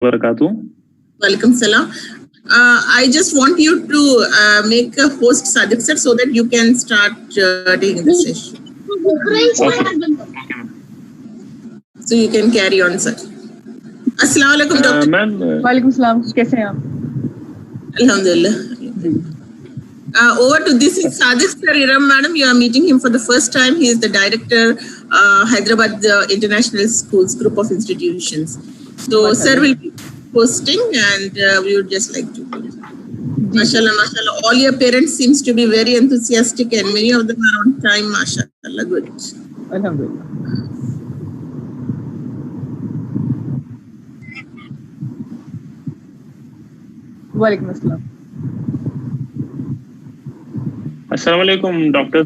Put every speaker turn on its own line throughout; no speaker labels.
wabarakatuh.
Welcome, Salam. I just want you to make a host Sadiq sir so that you can start taking the session. So you can carry on, sir. Assalamu alaikum, Dr.
Ma'am,
वालेकुम सलाम, कैसे हैं आप?
Alhamdulillah. Over to this is Sadiq sir, Iram madam. You are meeting him for the first time. He is the director, Hyderabad International Schools Group of Institutions. So sir will be hosting, and we would just like to. Mashallah, mashallah. All your parents seems to be very enthusiastic, and many of them are on time. Mashallah, good.
अल्हम्दुलिल्लाह. वालेकुम अस्सलाम.
Assalamu alaikum, doctor.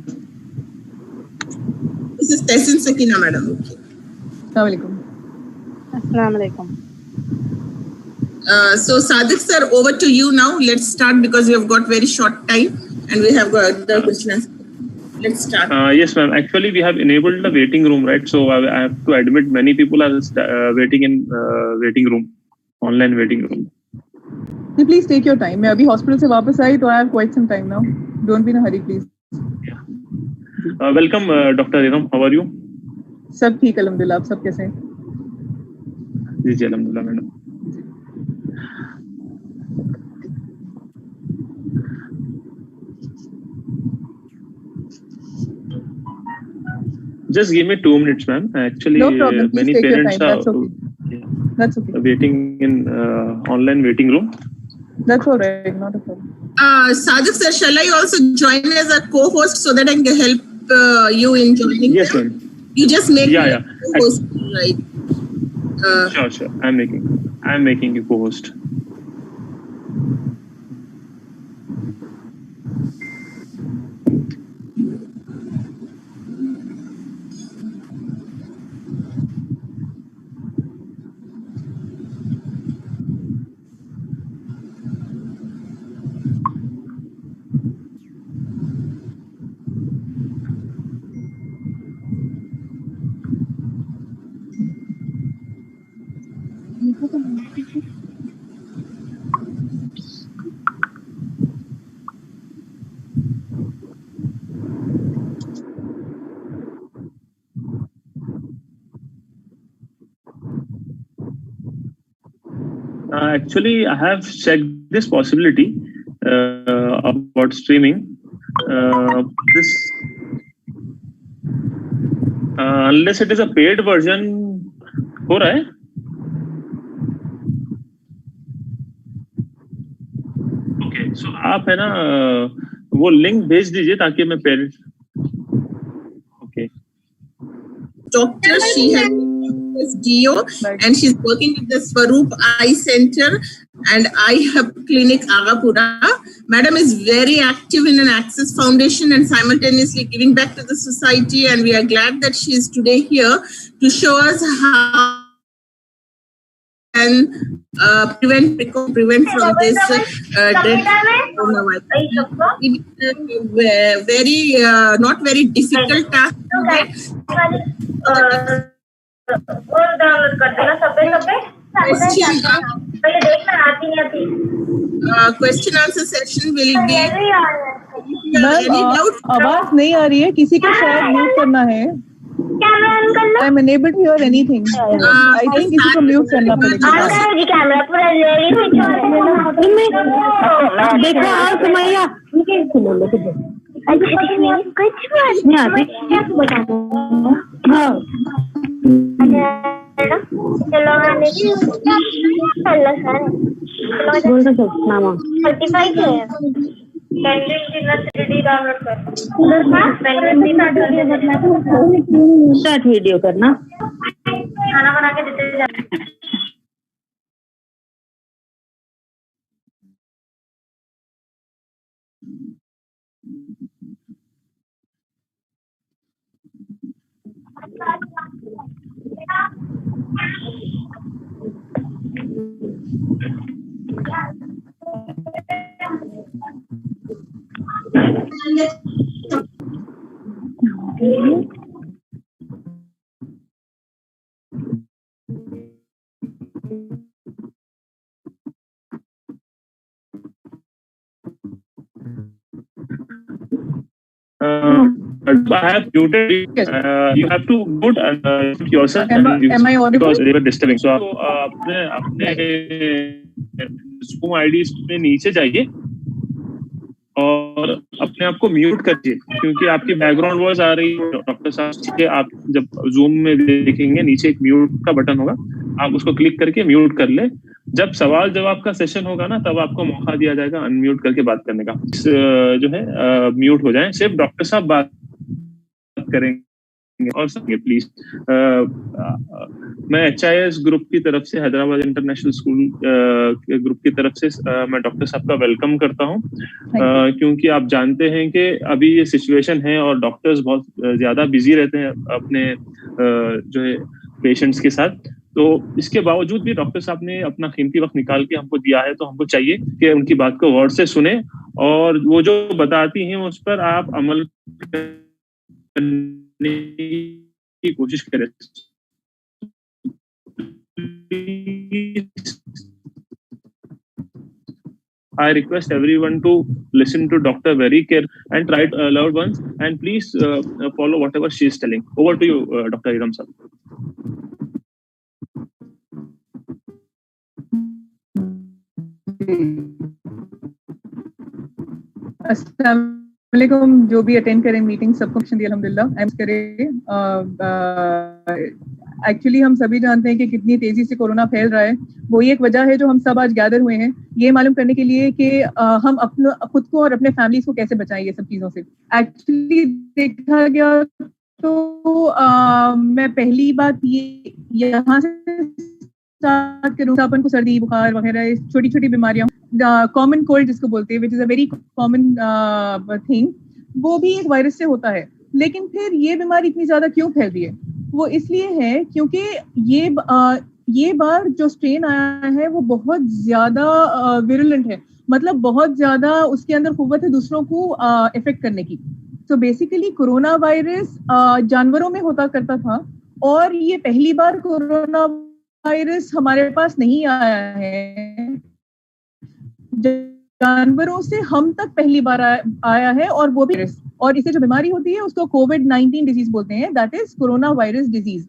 This is Tehsin Sakina madam. Okay.
अस्सलाम वालेकुम.
Assalamu alaikum.
So Sadiq sir, over to you now. Let's start because we have got very short time and we have got the questions. Let's start.
Yes, ma'am. Actually, we have enabled the waiting room, right? So I have to admit many people are waiting in waiting room, online waiting room.
Please take your time. मैं अभी hospital से वापस आई तो I have quite some time now. Don't be in a hurry, please.
Welcome, Dr. Iram. How are you?
सब ठीक अल्हम्दुलिल्लाह. आप सब कैसे हैं?
जी जी अल्हम्दुलिल्लाह madam. Just give me 2 minutes, ma'am. Actually,
No problem. Please
many
take your
parents
time.
are
That's okay. That's okay.
waiting in online waiting room.
That's all right. Not a problem.
Sadiq sir, shall I also join as a co-host so that I can help you in joining?
Yes,
them?
ma'am.
You just make
Yeah,
me
yeah.
a co-host, right?
Sure. I'm making you co-host. Actually, I have checked this possibility about streaming. This unless it is a paid version, हो रहा है? Okay, so आप है ना वो link भेज दीजिए ताकि मैं parents. Okay.
Doctor, she has DO and she's working with the Swaroop Eye Center and Eye Hub Clinic Agapura. Madam is very active in an Access Foundation and simultaneously giving back to the society, and we are glad that she is today here to show us how and prevent from this dreadful coronavirus. Very not very difficult task to get. Question answer session will be.
Ma'am आवाज नहीं आ रही है. किसी को शायद mute करना है. I am unable to hear anything. I think किसी को म्यूट करना पड़ेगा. देखो सुमैया.
स्टार्ट वीडियो करना. खाना बना के देते जाना.
I have muted you.
Yes.
You have to mute and mute yourself.
Am I audible?
Because they were disturbing. So अपने Zoom IDs में नीचे जाइए और अपने आप को म्यूट करिए, क्योंकि आपकी बैकग्राउंड वॉइस आ रही है डॉक्टर साहब के। आप जब जूम में देखेंगे नीचे एक म्यूट का बटन होगा, आप उसको क्लिक करके म्यूट कर ले। जब सवाल जवाब का सेशन होगा ना, तब आपको मौका दिया जाएगा अनम्यूट करके बात करने का। जो है म्यूट हो जाए, सिर्फ डॉक्टर साहब बात करेंगे और सके प्लीज। मैं HIS ग्रुप की तरफ से, हैदराबाद इंटरनेशनल स्कूल ग्रुप की तरफ से मैं डॉक्टर साहब का वेलकम करता हूं, क्योंकि आप जानते हैं कि अभी ये सिचुएशन है और डॉक्टर्स बहुत ज्यादा बिजी रहते हैं अपने जो है पेशेंट्स के साथ। तो इसके बावजूद भी डॉक्टर साहब ने अपना कीमती वक्त निकाल के हमको दिया है, तो हमको चाहिए कि उनकी बात को गौर से सुने और वो जो बताती हैं उस पर आप अमल करने की कोशिश करें। I request everyone to listen to Doctor very carefully and try to loud ones, and please follow whatever she is telling. Over to you, Dr. Iram sir.
अस्सलामुअलैकुम। जो भी अटेंड करें मीटिंग, सबको अल्हम्दुलिल्लाह करे। एक्चुअली हम सभी जानते हैं कि कितनी तेजी से कोरोना फैल रहा है। वही एक वजह है जो हम सब आज गैदर हुए हैं, ये मालूम करने के लिए कि हम अपना खुद को और अपने फैमिलीज को कैसे बचाएं ये सब चीजों से। एक्चुअली देखा गया तो मैं पहली बात ये यहाँ से स्टार्ट करूँ, अपन को सर्दी बुखार वगैरह छोटी छोटी बीमारियां, कॉमन कोल्ड जिसको बोलते हैं, which is a very common thing, वो भी एक वायरस से होता है। लेकिन फिर ये बीमारी इतनी ज्यादा क्यों फैल रही है? वो इसलिए है क्योंकि ये बार जो स्ट्रेन आया है वो बहुत ज्यादा विरुलेंट है, मतलब बहुत ज्यादा उसके अंदर कुव्वत है दूसरों को इफेक्ट करने की। तो बेसिकली कोरोना वायरस जानवरों में होता करता था, और ये पहली बार कोरोना वायरस हमारे पास नहीं आया है, जानवरों से हम तक पहली बार आया है, और वो भी, और इसे जो बीमारी होती है उसको कोविड-19 डिजीज बोलते हैं, that is corona virus disease.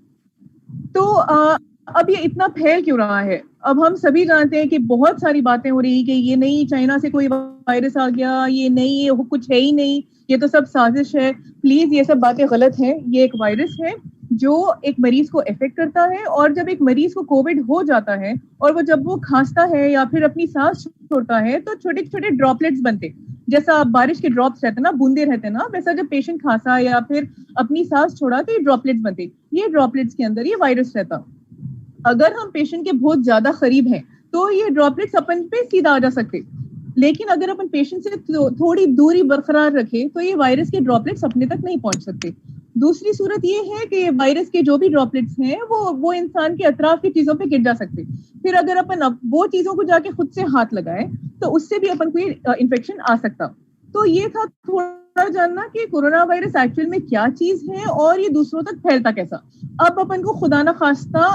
तो अब ये इतना फैल क्यों रहा है? अब हम सभी जानते हैं कि बहुत सारी बातें हो रही कि ये नहीं चाइना से कोई वायरस आ गया, ये नहीं, ये कुछ है ही नहीं, ये तो सब साजिश है। प्लीज ये सब बातें गलत है। ये एक वायरस है जो एक मरीज को इफेक्ट करता है, और जब एक मरीज को कोविड हो जाता है और वो जब वो खांसता है या फिर अपनी सांस छोड़ता है तो छोटे छोटे ड्रॉपलेट्स बनते, जैसा बारिश के ड्रॉप्स रहते ना, बूंदे रहते ना, वैसा जब पेशेंट खांसा या फिर अपनी सांस छोड़ा तो ये ड्रॉपलेट्स बनते। ये ड्रॉपलेट्स के अंदर ये वायरस रहता। अगर हम पेशेंट के बहुत ज्यादा करीब हैं तो ये ड्रॉपलेट्स अपन पे सीधा आ जा सकते, लेकिन अगर अपन पेशेंट से थोड़ी दूरी बरकरार रखें तो ये वायरस के ड्रॉपलेट्स अपने तक नहीं पहुंच सकते। दूसरी सूरत ये है कि वायरस के जो भी ड्रॉपलेट्स हैं वो इंसान के अतराफ की चीजों पे गिर जा सकते। फिर अगर अपन वो चीजों को जाके खुद से हाथ लगाए तो उससे भी अपन को इन्फेक्शन आ सकता। तो ये था थोड़ा जानना कि कोरोना वायरस एक्चुअल में क्या चीज है और ये दूसरों तक फैलता कैसा। अब अपन को खुदा ना खास्ता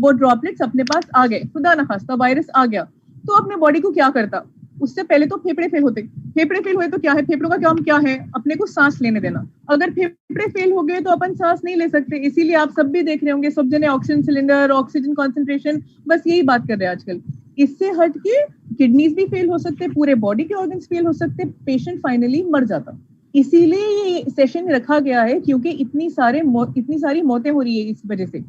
वो ड्रॉपलेट्स अपने पास आ गए, खुदा ना खास्ता वायरस आ गया, तो अपने बॉडी को क्या करता? उससे पहले तो फेफड़े फेल होते। फेफड़े फेल हुए तो क्या है? फेफड़ों का काम क्या है? अपने को सांस लेने देना। अगर फेफड़े फेल हो गए तो अपन सांस नहीं ले सकते। इसीलिए आप सब भी देख रहे होंगे, सब जने ऑक्सीजन सिलेंडर, ऑक्सीजन कॉन्सेंट्रेशन, बस यही बात कर रहे हैं आजकल। इससे हट के किडनीज भी फेल हो सकते, पूरे बॉडी के ऑर्गन्स फेल हो सकते, पेशेंट फाइनली मर जाता। इसीलिए ये सेशन रखा गया है, क्योंकि इतनी सारी मौतें हो रही है इस वजह से।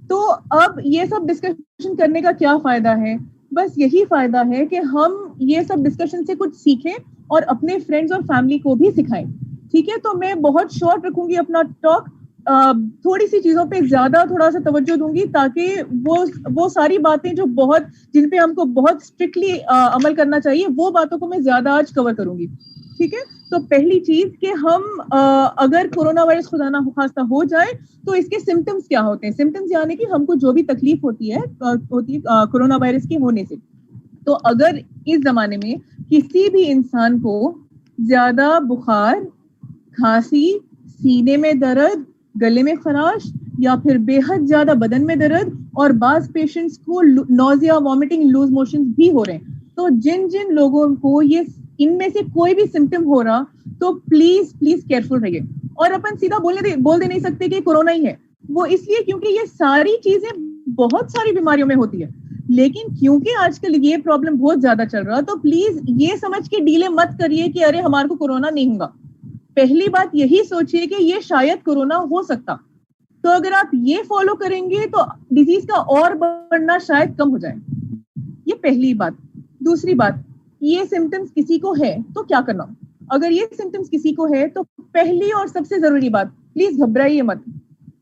तो अब ये सब डिस्कशन करने का क्या फायदा है? बस यही फायदा है कि हम ये सब डिस्कशन से कुछ सीखें और अपने फ्रेंड्स और फैमिली को भी सिखाएं। ठीक है, तो मैं बहुत शॉर्ट रखूंगी अपना टॉक, थोड़ी सी चीजों पे ज्यादा थोड़ा सा तवज्जो दूंगी, ताकि वो सारी बातें जो बहुत जिन पे हमको बहुत स्ट्रिक्टली अमल करना चाहिए, वो बातों को मैं ज्यादा आज कवर करूंगी। ठीक है, तो पहली चीज कि हम अगर कोरोना वायरस खुदा ना खास्ता हो जाए तो इसके सिम्टम्स क्या होते हैं। सिम्टम्स यानी कि हमको जो भी तकलीफ होती है कोरोना वायरस के होने से। तो अगर इस जमाने में किसी भी इंसान को ज्यादा बुखार, खांसी, सीने में दर्द, गले में खराश या फिर बेहद ज्यादा बदन में दर्द, और बाज पेशेंट्स को नोजिया, वॉमिटिंग, लूज मोशंस भी हो रहे हैं, तो जिन जिन लोगों को ये इनमें से कोई भी सिम्टम हो रहा, तो प्लीज प्लीज केयरफुल रहिए। और अपन सीधा बोल दे नहीं सकते कि कोरोना ही है, वो इसलिए क्योंकि ये सारी चीजें बहुत सारी बीमारियों में होती है, लेकिन क्योंकि आजकल ये प्रॉब्लम बहुत ज्यादा चल रहा है, तो प्लीज ये समझ के डीले मत करिए कि अरे हमारे को कोरोना नहीं होगा। पहली बात यही सोचिए कि ये शायद कोरोना हो सकता, तो अगर आप ये फॉलो करेंगे तो डिजीज का और बढ़ना शायद कम हो जाए। ये पहली बात। दूसरी बात, ये सिम्टम्स किसी को है तो क्या करना। अगर ये सिम्टम्स किसी को है तो पहली और सबसे जरूरी बात, प्लीज घबराइए मत,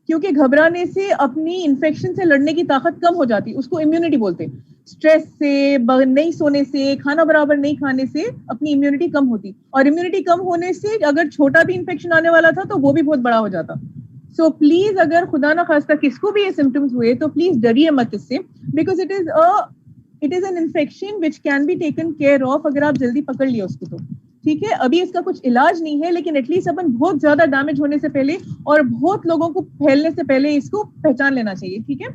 क्योंकि घबराने से अपनी इन्फेक्शन से लड़ने की ताकत कम हो जाती है, उसको इम्यूनिटी बोलते हैं। स्ट्रेस से, नहीं सोने से, खाना बराबर नहीं खाने से अपनी इम्यूनिटी कम होती, और इम्यूनिटी कम होने से अगर छोटा भी इन्फेक्शन आने वाला था तो वो भी बहुत बड़ा हो जाता। सो प्लीज अगर खुदा ना खास्ता किसको भी ये सिम्टम्स हुए तो प्लीज डरिए मत इससे, because it is an infection which can be taken care of अगर आप जल्दी पकड़ लिया उसको तो। ठीक है, अभी इसका कुछ इलाज नहीं है, लेकिन एटलीस्ट अपन बहुत ज्यादा डैमेज होने से पहले और बहुत लोगों को फैलने से पहले इसको पहचान लेना चाहिए। ठीक है,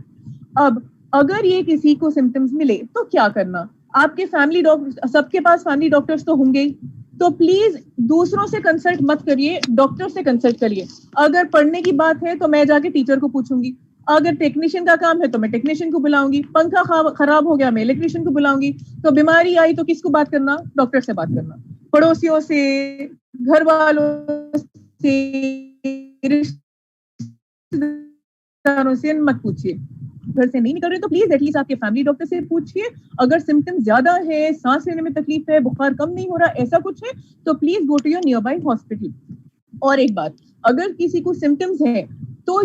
अब अगर ये किसी को सिम्टम्स मिले तो क्या करना। आपके फैमिली डॉक्टर, सबके पास फैमिली डॉक्टर्स तो होंगे ही, तो प्लीज दूसरों से कंसल्ट मत करिए, डॉक्टर से कंसल्ट करिए। अगर पढ़ने की बात है तो मैं जाके टीचर को पूछूंगी, अगर टेक्नीशियन का काम है तो मैं टेक्नीशियन को बुलाऊंगी, पंखा खराब हो गया मैं इलेक्ट्रिशियन को बुलाऊंगी, तो बीमारी आई तो किसको बात करना, डॉक्टर से बात करना। पड़ोसियों से, घर वालों से, रिश्तेदारों से मत पूछिए। घर से नहीं निकल रहे तो प्लीज एटलीस्ट आपके फैमिली डॉक्टर से पूछिए। अगर सिम्टम्स ज्यादा है, सांस लेने में तकलीफ है, बुखार कम नहीं हो रहा, ऐसा कुछ है तो please go to your nearby hospital. और एक बात, अगर किसी को सिम्टम्स है तो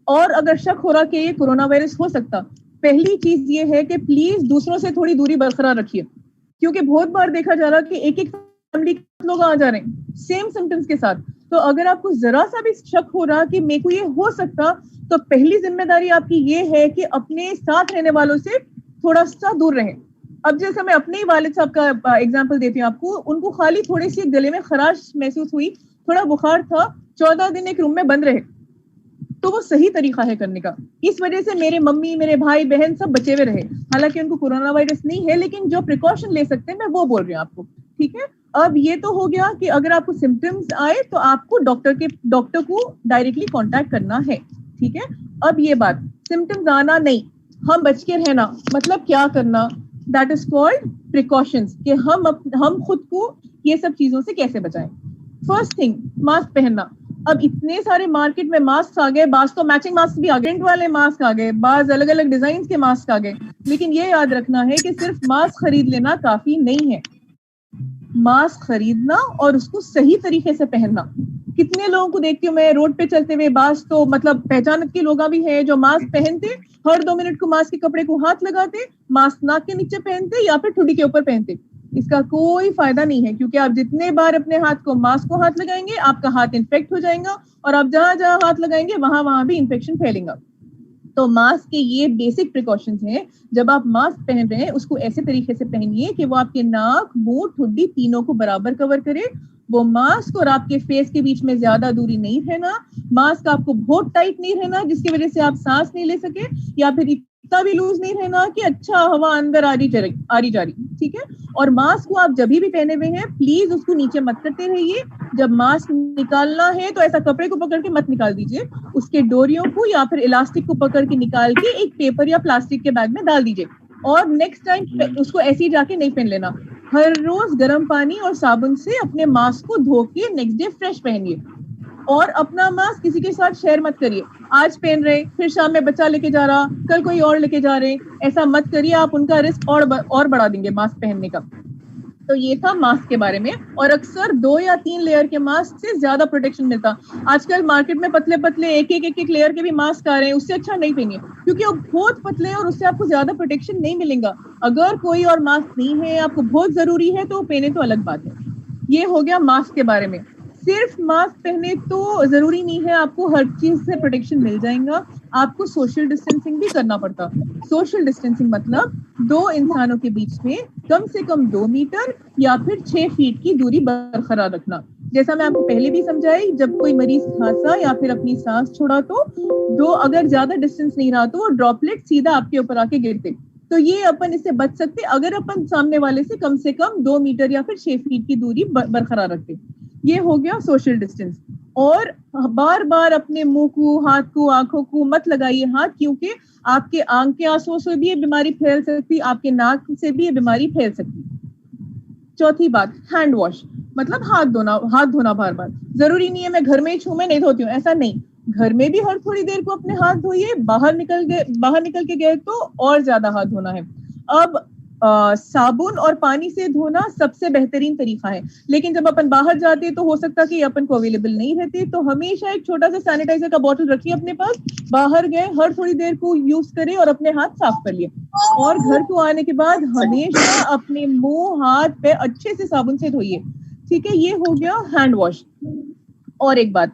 और अगर शक हो रहा कि ये कोरोना वायरस हो सकता, पहली चीज ये है कि प्लीज दूसरों से थोड़ी दूरी बरकरार रखिए, क्योंकि बहुत बार देखा जा रहा है कि एक फैमिली के लोग आ जा रहे हैं सेम सिम्टम्स के साथ। तो अगर आपको जरा सा भी शक हो रहा कि मेरे को ये हो सकता, तो पहली जिम्मेदारी आपकी ये है कि अपने साथ रहने वालों से थोड़ा सा दूर रहें। अब जैसे मैं अपने ही वालिद साहब का एग्जांपल देती हूँ आपको, उनको खाली थोड़ी सी गले में खराश महसूस हुई, थोड़ा बुखार था, 14 दिन एक रूम में बंद रहे, तो वो सही तरीका है करने का। इस वजह से मेरे मम्मी, मेरे भाई बहन सब बचे हुए रहे, हालांकि उनको कोरोना वायरस नहीं है, लेकिन जो प्रिकॉशन ले सकते हैं मैं वो बोल रही हूँ आपको। ठीक है, अब ये तो हो गया कि अगर आपको सिम्टम्स आए तो आपको डॉक्टर को डायरेक्टली कांटेक्ट करना है। ठीक है, अब ये बात, सिम्टम्स आना नहीं, हम बच के रहना, मतलब क्या करना, दैट इज कॉल्ड प्रिकॉशंस, कि हम खुद को ये सब चीजों से कैसे बचाएं। फर्स्ट थिंग, मास्क पहनना। अब इतने सारे मार्केट में मास्क आ गए, बाज तो मैचिंग मास्क भी आ गए, प्रिंट वाले मास्क आ गए, बाज अलग अलग डिजाइन के मास्क आ गए, लेकिन ये याद रखना है कि सिर्फ मास्क खरीद लेना काफी नहीं है। मास्क खरीदना और उसको सही तरीके से पहनना। कितने लोगों को देखती हूँ मैं रोड पे चलते हुए, बाज तो मतलब पहचान के लोग भी हैं जो मास्क पहनते, हर 2 मिनट को मास्क के कपड़े को हाथ लगाते, मास्क नाक के नीचे पहनते या फिर ठुड्डी के ऊपर पहनते। इसका कोई फायदा नहीं है, क्योंकि आप जितने बार अपने हाथ को मास्क को हाथ लगाएंगे आपका हाथ इन्फेक्ट हो जाएगा, और आप जहां जहां हाथ लगाएंगे वहां भी इन्फेक्शन फैलेगा। तो मास्क के ये बेसिक प्रिकॉशंस हैं। जब आप मास्क पहन रहे हैं उसको ऐसे तरीके से पहनिए कि वो आपके नाक, मुंह, ठुड्डी तीनों को बराबर कवर करे। वो मास्क और आपके फेस के बीच में ज्यादा दूरी नहीं रहना, मास्क आपको बहुत टाइट नहीं रहना जिसकी वजह से आप सांस नहीं ले सके, या फिर इतना भी लूज नहीं रहना कि अच्छा हवा अंदर आ रही जा रही। ठीक है, और मास्क को आप जब भी पहने हुए हैं प्लीज उसको नीचे मत करते रहिए। जब मास्क निकालना है तो ऐसा कपड़े को पकड़ के मत निकाल दीजिए, उसके डोरियों को या फिर इलास्टिक को पकड़ के निकाल के एक पेपर या प्लास्टिक के बैग में डाल दीजिए, और नेक्स्ट टाइम उसको ऐसे ही जाके नहीं पहन लेना। हर रोज गर्म पानी और साबुन से अपने मास्क को धो के नेक्स्ट डे फ्रेश पहनिए, और अपना मास्क किसी के साथ शेयर मत करिए। आज पहन रहे, फिर शाम में बच्चा लेके जा रहा, कल कोई और लेके जा रहे, ऐसा मत करिए, आप उनका रिस्क और बढ़ा देंगे मास्क पहनने का। तो ये था मास्क के बारे में। और अक्सर 2 या 3 लेयर के मास्क से ज्यादा प्रोटेक्शन मिलता। आजकल मार्केट में पतले पतले एक लेयर के भी मास्क आ रहे हैं, उससे अच्छा नहीं पहनिए, क्योंकि वो बहुत पतले हैं और उससे आपको ज्यादा प्रोटेक्शन नहीं मिलेगा। अगर कोई और मास्क नहीं है, आपको बहुत जरूरी है तो पहने तो अलग बात है। ये हो गया मास्क के बारे में। सिर्फ मास्क पहने तो जरूरी नहीं है, आपको हर चीज से प्रोटेक्शन मिल जाएगा। आपको सोशल डिस्टेंसिंग भी करना पड़ता। सोशल डिस्टेंसिंग मतलब 2 इंसानों के बीच में कम से कम 2 मीटर या फिर 6 फीट की दूरी बरकरार रखना। जैसा मैं आपको पहले भी समझाई, जब कोई मरीज खांसा या फिर अपनी सांस छोड़ा तो अगर ज्यादा डिस्टेंस नहीं रहा तो वो ड्रॉपलेट सीधा आपके ऊपर आके गिरते। तो ये अपन इससे बच सकते अगर अपन सामने वाले से कम 2 मीटर या फिर 6 फीट की दूरी बरकरार रखते। ये हो गया सोशल डिस्टेंस। और बार बार अपने मुंह को, हाथ को, आंखों को मत लगाइए हाथ, क्योंकि आपके आंख के आंसुओं से भी ये बीमारी फैल सकती, आपके नाक से भी ये बीमारी फैल सकती। चौथी बात, हैंड वॉश, मतलब हाथ धोना बार बार। जरूरी नहीं है मैं घर में ही छूं, मैं नहीं धोती हूँ, ऐसा नहीं। घर में भी हर थोड़ी देर को अपने हाथ धोइए, बाहर निकल के गए तो और ज्यादा हाथ धोना है। अब साबुन और पानी से धोना सबसे बेहतरीन तरीका है, लेकिन जब अपन बाहर जाते हैं तो हो सकता है कि अपन को अवेलेबल नहीं रहती, तो हमेशा एक छोटा सा सैनिटाइजर का बॉटल रखिए अपने पास। बाहर गए हर थोड़ी देर को यूज करें और अपने हाथ साफ कर लिए। और घर को आने के बाद हमेशा अपने मुंह, हाथ पे अच्छे से साबुन से धोइए। ठीक है, ये हो गया हैंड वॉश। और एक बात,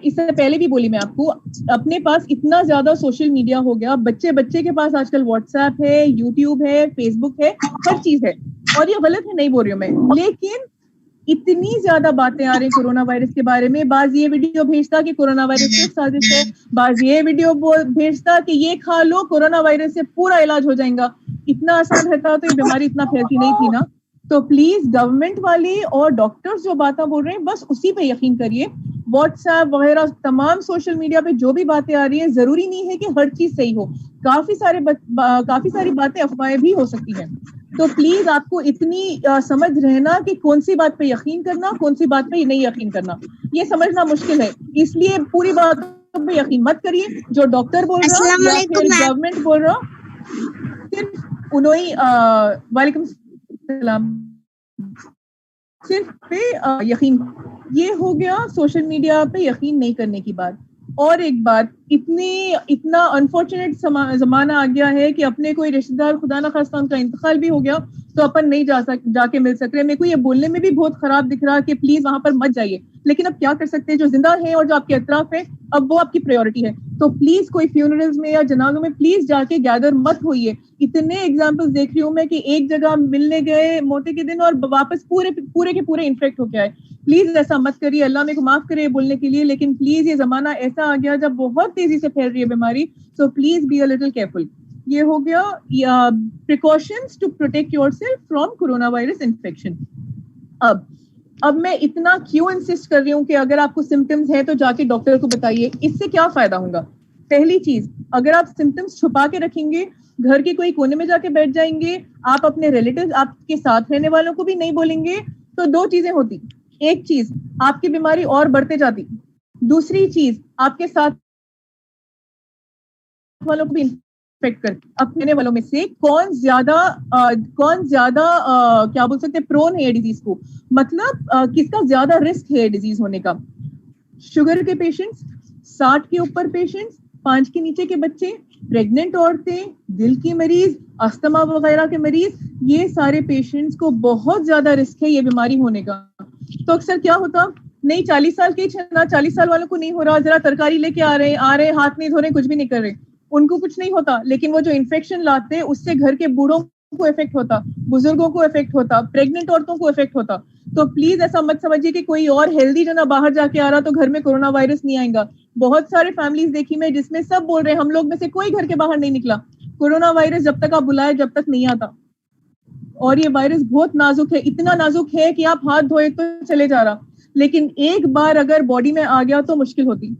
इससे पहले भी बोली मैं आपको, अपने पास इतना ज्यादा सोशल मीडिया हो गया, बच्चे के पास आजकल व्हाट्सएप है, यूट्यूब है, फेसबुक है, हर चीज है। और ये गलत है, नहीं बोल रही हूँ मैं, लेकिन इतनी ज्यादा बातें आ रही कोरोना वायरस के बारे में। बाज ये वीडियो भेजता कि कोरोना वायरस से साजिश है, बाज ये वीडियो भेजता कि ये खा लो, कोरोना वायरस से पूरा इलाज हो जाएगा। इतना आसान रहता तो ये बीमारी इतना फैलती नहीं थी ना। तो प्लीज गवर्नमेंट वाले और डॉक्टर्स जो बातें बोल रहे हैं बस उसी पे यकीन करिए। व्हाट्सएप वगैरह तमाम सोशल मीडिया पे जो भी बातें आ रही है, जरूरी नहीं है कि हर चीज सही हो, काफी सारी बातें अफवाहें भी हो सकती हैं। तो प्लीज आपको इतनी समझ रहना कि कौन सी बात पे यकीन करना, कौन सी बात पे नहीं यकीन करना, ये समझना मुश्किल है। इसलिए पूरी बात पे यकीन मत करिए। जो डॉक्टर बोल रहा या फिर गवर्नमेंट बोल रहा, सिर्फ उन्होंने वालेकुम सलाम, सिर्फ पे यकीन। ये हो गया सोशल मीडिया पे यकीन नहीं करने की बात। और एक बात, इतना अनफॉर्चुनेट जमाना आ गया है कि अपने कोई रिश्तेदार खुदा ना खास्ता उनका इंतकाल भी हो गया तो अपन नहीं जाके मिल सक रहे। मेरे को ये बोलने में भी बहुत खराब दिख रहा कि प्लीज वहां पर मत जाइए, लेकिन अब क्या कर सकते हैं, जो जिंदा है और जो आपके अतराफ है, अब वो आपकी प्रायोरिटी है। तो प्लीज कोई फ्यूनरल्स में या जनाजों में प्लीज जाके गैदर मत होइए। इतने एग्जाम्पल्स देख रही हूँ मैं कि एक जगह मिलने गए मौते के दिन और वापस पूरे के पूरे इन्फेक्ट होके आए। प्लीज ऐसा मत करिए, अल्लाह मेरे को माफ करे बोलने के लिए, लेकिन प्लीज ये जमाना ऐसा आ गया जब बहुत तेजी से फैल रही है बीमारी, so please be a little careful. ये हो गया precautions to protect yourself from corona virus infection. अब मैं इतना क्यों इंसिस्ट कर रही हूँ कि अगर आपको सिम्टम्स है तो जाके डॉक्टर को बताइए। इससे क्या फायदा होगा? पहली चीज, अगर आप सिम्टम्स छुपा के रखेंगे, घर के कोई कोने में जाके बैठ जाएंगे, आप अपने रिलेटिव्स, आपके साथ रहने वालों को भी नहीं बोलेंगे, तो दो चीजें होती। एक चीज, आपकी बीमारी और बढ़ते जाती। दूसरी चीज, आपके साथ वालों को भी इन्फेक्ट कर। अपने वालों में से कौन ज्यादा क्या बोल सकते हैं, प्रोन है डिजीज को, मतलब किसका ज्यादा रिस्क है डिजीज होने का? शुगर के पेशेंट्स, 60 के ऊपर पेशेंट्स, 5 के नीचे के बच्चे, प्रेग्नेंट औरतें, दिल की मरीज, अस्थमा वगैरह के मरीज, ये सारे पेशेंट्स को बहुत ज्यादा रिस्क है ये बीमारी होने का। तो अक्सर क्या होता, नहीं 40 साल के 40 साल वालों को नहीं हो रहा, जरा तरकारी लेके आ रहे, हाथ नहीं धो रहे, कुछ भी नहीं कर रहे, उनको कुछ नहीं होता। लेकिन वो जो इन्फेक्शन लाते उससे घर के बूढ़ों को इफेक्ट होता, बुजुर्गों को इफेक्ट होता, प्रेग्नेंट औरतों को इफेक्ट होता। तो प्लीज ऐसा मत समझिए कि कोई और हेल्दी जना बाहर जाके आ रहा तो घर में कोरोना वायरस नहीं आएगा। बहुत सारे फैमिलीज देखी मैं जिसमें सब बोल रहे हैं हम लोग में से कोई घर के बाहर नहीं निकला। कोरोना वायरस जब तक आप बुलाए जब तक नहीं आता। और ये वायरस बहुत नाजुक है, इतना नाजुक है कि आप हाथ धोए तो चले जा रहा, लेकिन एक बार अगर बॉडी में आ गया तो मुश्किल होती।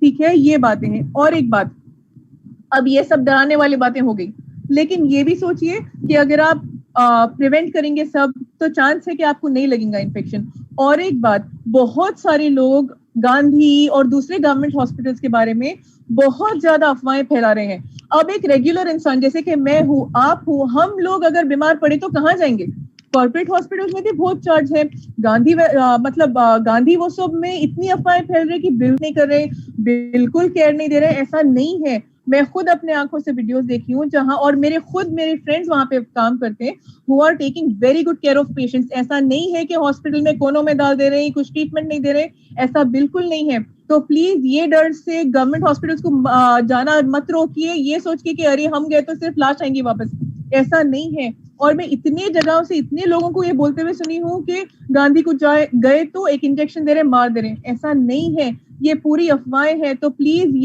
ठीक है, ये बातें हैं। और एक बात, अब ये सब डराने वाली बातें हो गई, लेकिन ये भी सोचिए कि अगर आप प्रिवेंट करेंगे सब तो चांस है कि आपको नहीं लगेगा इन्फेक्शन। और एक बात, बहुत सारे लोग गांधी और दूसरे गवर्नमेंट हॉस्पिटल्स के बारे में बहुत ज्यादा अफवाहें फैला रहे हैं। अब एक रेगुलर इंसान जैसे कि मैं हूँ, आप हूँ, हम लोग अगर बीमार पड़े तो कहाँ जाएंगे? कॉर्पोरेट हॉस्पिटल्स में भी बहुत चार्ज है। गांधी वो सब में इतनी अफवाहें फैल रही कि बिल्कुल नहीं कर रहे, बिल्कुल केयर नहीं दे रहे। ऐसा नहीं है, मैं खुद अपने आंखों से वीडियोस देखी हूँ जहां, और मेरे फ्रेंड्स वहां पे काम करते हैं, who are taking very good care of patients. ऐसा नहीं है कि हॉस्पिटल में कोनों में डाल दे रहे हैं, कुछ ट्रीटमेंट नहीं दे रहे, ऐसा बिल्कुल नहीं है। तो प्लीज ये डर से गवर्नमेंट हॉस्पिटल्स को जाना मत रोकिए, ये सोच के कि अरे हम गए तो सिर्फ लाश आएंगी वापस, ऐसा नहीं है। और मैं इतने जगहों से इतने लोगों को ये बोलते हुए सुनी हूँ कि गांधी को गए तो एक इंजेक्शन दे रहे, मार दे रहे, ऐसा नहीं है। ये पूरी अफवाहें हैं। तो प्लीज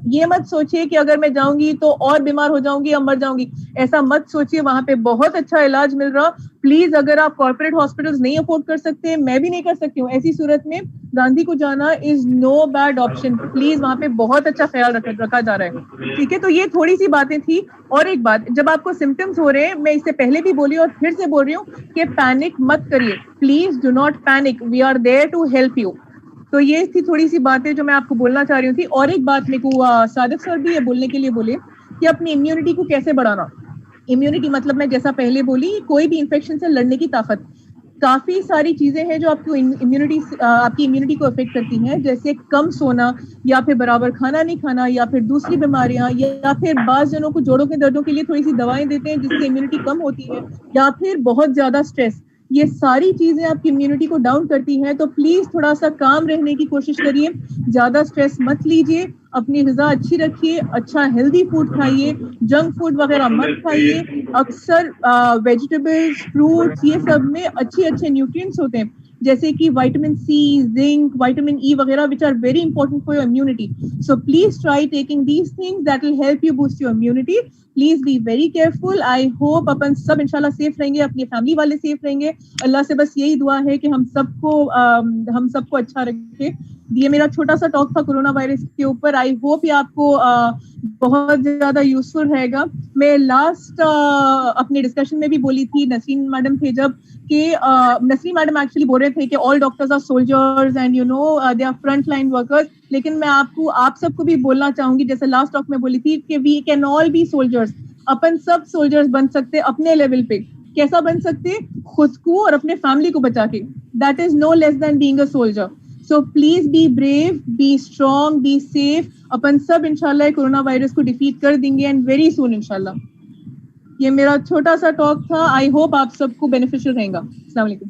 ये मत सोचिए कि अगर मैं जाऊंगी तो और बीमार हो जाऊंगी या मर जाऊंगी, ऐसा मत सोचिए। वहां पे बहुत अच्छा इलाज मिल रहा। प्लीज अगर आप कॉर्पोरेट हॉस्पिटल्स नहीं अफोर्ड कर सकते, मैं भी नहीं कर सकती हूँ, ऐसी सूरत में गांधी को जाना is no bad option. Please वहां पे बहुत अच्छा ख्याल रखा जा रहा है, ठीक है। तो ये थोड़ी सी बातें थी। और एक बात, जब आपको सिम्टम्स हो रहे हैं, मैं इससे पहले भी बोली और फिर से बोल रही हूँ कि पैनिक मत करिए, please do not panic, we are there to help you. तो ये थी थोड़ी सी बातें जो मैं आपको बोलना चाह रही थी। और एक बात मेरे को सादिक सर भी ये बोलने के लिए बोले कि अपनी इम्यूनिटी को कैसे बढ़ाना। इम्यूनिटी मतलब मैं जैसा पहले बोली, कोई भी इन्फेक्शन से लड़ने की ताकत। काफी सारी चीजें हैं जो आपकी इम्यूनिटी को अफेक्ट करती हैं, जैसे कम सोना, या फिर बराबर खाना नहीं खाना, या फिर दूसरी बीमारियां, या फिर बाज जनों को जोड़ों के दर्दों के लिए थोड़ी सी दवाएं देते हैं जिससे इम्यूनिटी कम होती है, या फिर बहुत ज्यादा स्ट्रेस। ये सारी चीजें आपकी इम्यूनिटी को डाउन करती हैं। तो प्लीज थोड़ा सा काम रहने की कोशिश करिए, ज्यादा स्ट्रेस मत लीजिए, अपनी ग़िज़ा अच्छी रखिए, अच्छा हेल्दी फूड खाइए, जंक फूड वगैरह मत खाइए। अक्सर वेजिटेबल्स, फ्रूट्स, ये सब में अच्छे न्यूट्रिएंट्स होते हैं, जैसे कि vitamin C, zinc, vitamin E वगैरह, which are very important for your immunity. So please try taking these things, that will help you boost your immunity. Please be very careful. I hope अपन सब इंशाल्लाह safe रहेंगे, अपनी family वाले safe रहेंगे। अल्लाह से बस यही दुआ है कि हम सबको अच्छा रखे। ये मेरा छोटा सा टॉक था कोरोना वायरस के ऊपर। आई होप ये आपको बहुत ज्यादा यूजफुल रहेगा। मैं लास्ट अपनी डिस्कशन में भी बोली थी, नसरीन मैडम थे जब, कि नसरीन मैडम एक्चुअली बोल रहे थे कि all doctors are soldiers and they are front line workers. लेकिन मैं आप सबको भी बोलना चाहूंगी, जैसे लास्ट टॉक में बोली थी, कि we can all be soldiers. अपन सब सोल्जर्स बन सकते अपने लेवल पे। कैसा बन सकते? खुद को और अपने फैमिली को बचा के। That is no less than being a soldier. So please be brave, be strong, be safe. अपन सब इंशाल्लाह कोरोना वायरस को डिफीट कर देंगे, एंड वेरी सून इंशाल्लाह। ये मेरा छोटा सा टॉक था। आई होप आप सबको बेनिफिशियल रहेगा। अस्सलाम वालेकुम।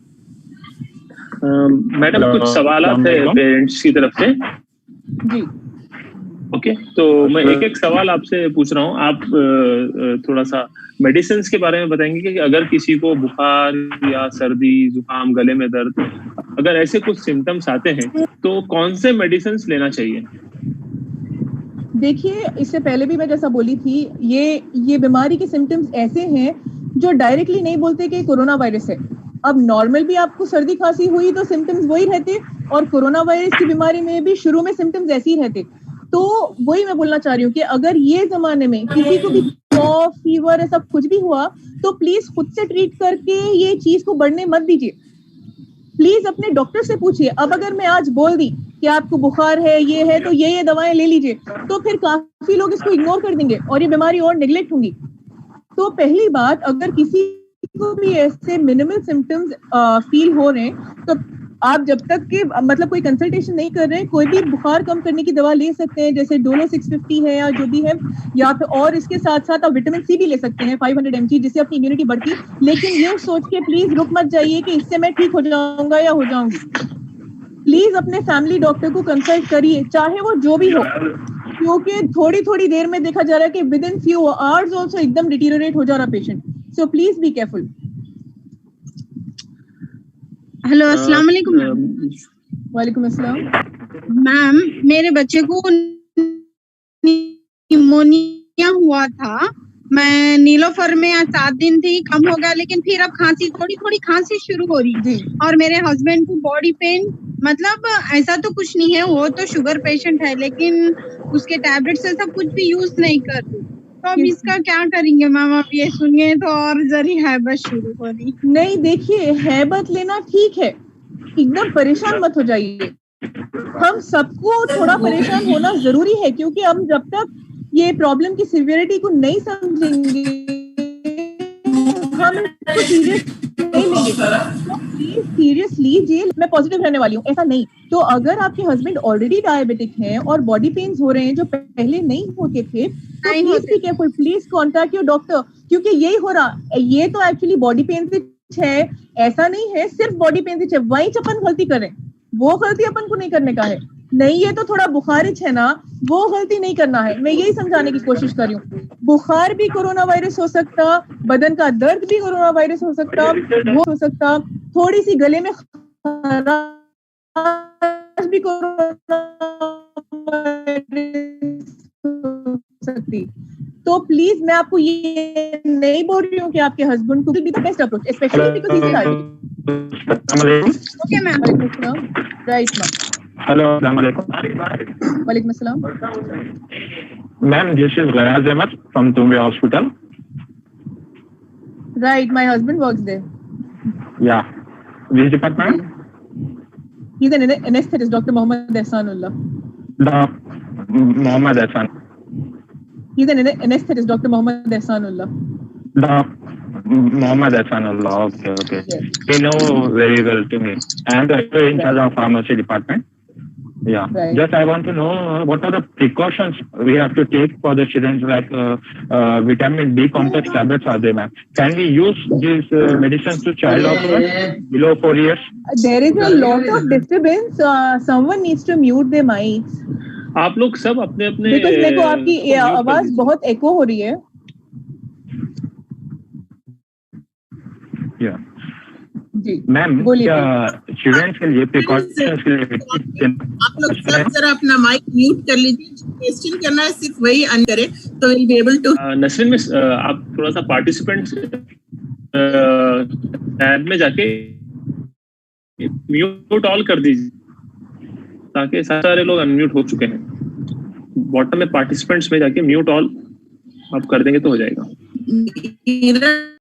मैडम, कुछ सवाल है पेरेंट्स की तरफ से?
जी
ओके, तो मैं एक सवाल आपसे पूछ रहा हूँ। आप थोड़ा सा मेडिसिन के बारे में बताएंगे कि अगर किसी को बुखार या सर्दी, जुकाम, गले में दर्द, अगर ऐसे कुछ सिम्टम्स आते हैं तो कौन से मेडिसिन लेना चाहिए?
देखिए, इससे पहले भी मैं जैसा बोली थी, ये बीमारी के सिम्टम्स ऐसे हैं जो डायरेक्टली नहीं बोलते कि कोरोना वायरस है। अब नॉर्मल भी आपको सर्दी खांसी हुई तो सिम्टम्स वही रहते, और कोरोना वायरस की बीमारी में भी शुरू में सिम्टम्स ऐसे ही रहते। तो वही मैं बोलना चाह रही हूँ कि अगर ये जमाने में किसी को भी कॉफ, फीवर, ऐसा कुछ भी हुआ तो प्लीज खुद से ट्रीट करके ये चीज को बढ़ने मत दीजिए। प्लीज अपने डॉक्टर से पूछिए। अब अगर मैं आज बोल दी कि आपको बुखार है, ये है, तो ये दवाएं ले लीजिए, तो फिर काफी लोग इसको इग्नोर कर देंगे और ये बीमारी और नेग्लेक्ट होंगी। तो पहली बात, अगर किसी को भी ऐसे मिनिमल सिम्टम्स फील हो रहे हैं तो आप जब तक कि मतलब कोई कंसल्टेशन नहीं कर रहे हैं, कोई भी बुखार कम करने की दवा ले सकते हैं, जैसे डोलो 650 है या जो भी है, या फिर और इसके साथ साथ आप विटामिन सी भी ले सकते हैं 500 mg, जिससे अपनी इम्यूनिटी बढ़ती है। लेकिन ये सोच के प्लीज रुक मत जाइए कि इससे मैं ठीक हो जाऊंगा या हो जाऊंगी। प्लीज अपने फैमिली डॉक्टर को कंसल्ट करिए, चाहे वो जो भी हो, क्योंकि थोड़ी थोड़ी देर में देखा जा रहा है कि with in few hours also एकदम डिटीरियोरेट हो जा रहा patient. So please be careful.
Hello, अस्सलाम वालेकुम।
वालेकुम अस्सलाम।
मैम, मेरे बच्चे को निमोनिया हुआ था। मैं नीलोफर में 7 दिन थी, कम हो गया, लेकिन फिर अब खांसी, थोड़ी थोड़ी खांसी शुरू हो रही। और मेरे हस्बैंड को बॉडी पेन, मतलब ऐसा तो कुछ नहीं है, वो तो शुगर पेशेंट है, लेकिन उसके टैबलेट से सब कुछ भी यूज नहीं कर रही। तो अब इसका क्या करेंगे मैम? अब ये सुनिए तो और जरी हैबत शुरू हो रही।
नहीं, देखिए, हैबत लेना ठीक है, एकदम परेशान मत हो जाइए। हम सबको थोड़ा परेशान होना जरूरी है, क्योंकि हम जब तक ये प्रॉब्लम की सिवियरिटी को नहीं समझेंगे हम इसको सीरियस नहीं लेंगे। तो सीरियस लीजिए। मैं पॉजिटिव रहने वाली हूँ, ऐसा नहीं। तो अगर आपके हस्बैंड ऑलरेडी डायबिटिक हैं और बॉडी पेन्स हो रहे हैं जो पहले नहीं होते थे, तो please be careful, please contact your doctor, क्योंकि यही हो रहा। ये तो एक्चुअली बॉडी पेन्स है, ऐसा नहीं है सिर्फ बॉडी पेन्स है। वहीं अपन गलती करें, वो गलती अपन को नहीं करने का है। नहीं, ये तो थोड़ा बुखारिच है ना, वो गलती नहीं करना है। मैं यही समझाने की कोशिश कर रही हूँ। बुखार भी कोरोना वायरस हो सकता, बदन का दर्द भी कोरोना वायरस हो सकता, वो हो सकता, थोड़ी सी गले में खराश पास भी कोरोना सकती। तो प्लीज मैं आपको ये नहीं बोल रही हूँ कि आपके हस्बैंड को भी the best approach, specially because he is diabetic.
Okay ma'am.
वालेकुम सलाम। Right ma'am.
हेलो, अस्सलाम वालेकुम।
वालेकुम सलाम।
Ma'am, this is Gayaz Ahmed from Thumbay hospital.
Right, my husband works there.
Yeah. Which department?
He's an anesthetist, Dr. Mohammed Ehsanullah.
Mohammed Ehsan.
He's an anesthetist, Dr. Mohammed Ehsanullah.
Mohammed Ehsanullah. Okay.
Yes.
They know very well to me. I am the in charge of pharmacy department. Yeah.
Right.
Just I want to know what are the precautions we have to take for the children, like vitamin B complex tablets are there, ma'am? Can we use these medicines to child also below 4 years?
There is a lot of disturbance. Someone needs to mute their mics.
आप लोग सब अपने अपने
Because मेरे को आपकी आवाज बहुत एको हो रही है।
Yeah.
जी
मैम, क्या चिल्ड्रन के लिए प्रिकॉशंस के लिए
आप लोग सब जरा अपना माइक म्यूट कर लीजिए। क्वेश्चन करना है सिर्फ वही ऑन करें तो will be able to.
Nasreen miss, आप थोड़ा सा पार्टिसिपेंट्स टैब में जाके म्यूट ऑल कर दीजिए ताकि सारे लोग अनम्यूट हो चुके हैं। बॉटम में पार्टिसिपेंट्स में जाके म्यूट ऑल आप कर देंगे तो हो जाएगा।